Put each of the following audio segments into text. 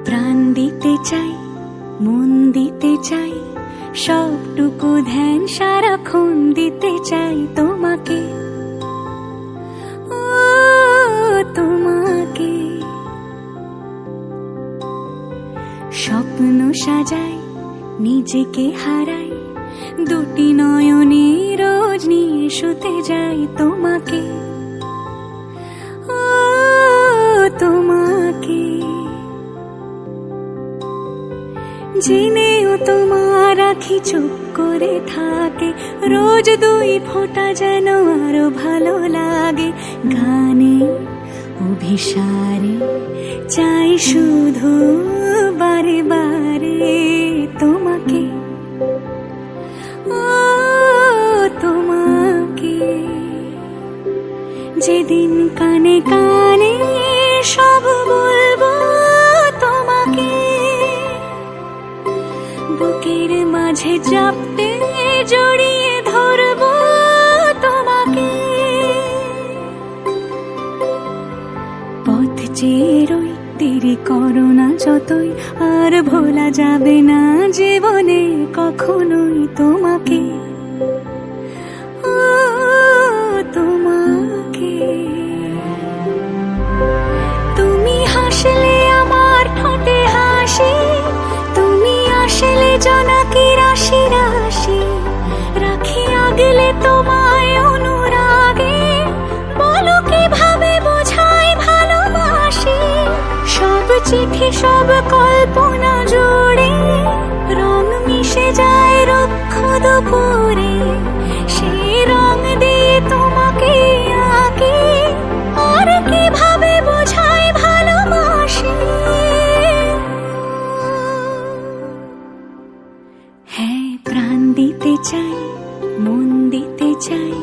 প্রাণ দিতে চাই, মন দিতে চাই, সবটুকু ধ্যান সারাক্ষণ দিতে চাই তোমাকে, ও তোমাকে। স্বপ্ন সাজাই, নিজেকে হারাই, দুটি নয়নে রোজ নিয়ে শুতে যাই তোমাকে, ও তোমাকে। জেনেও তোমার আখি চুপ করে থাকে, রোজ দুই ফোঁটা যেন আরো ভালো লাগে। গানে অভিসারে চাই শুধু বারে বারে তোমাকে, ও তোমাকে। যেদিন কানে কানে সব বলবো তোমাকে, বুকের মাঝে চাপতে জড়িয়ে ধরবো তোমাকে। পথ চেয়ে রই, দেরি করো না যতই, আর ভোলা যাবে না জীবনে কখনোই তোমাকে, ও তোমাকে। তুমি হাসলে আমার ঠোঁটে হাসি, তুমি আসলে জোনাকি রাশি রাশি, রাখি আগলে তোমায় অনুরাগে, বলো কিভাবে বোঝাই ভালোবাসি। সব চিঠি সব কল্পনা জুড়ে রং মিশে যায় রুক্ষ দুপুরে, সেই রং দিয়ে তোমাকে আঁকি, আর কিভাবে বোঝাই ভালোবাসি। হ্যাঁ, প্রাণ দিতে চাই, মন দিতে চাই,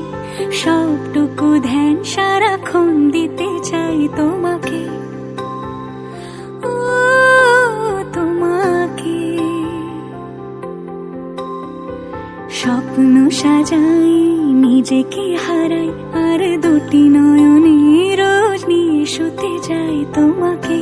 সবটুকু ধ্যান সারাক্ষণ দিতে চাই তোমাকে, ও তোমাকে। স্বপ্ন সাজাই, নিজেকে হারাই, আর দুটি নয়নে রোজ নিয়ে শুতে যাই তোমাকে।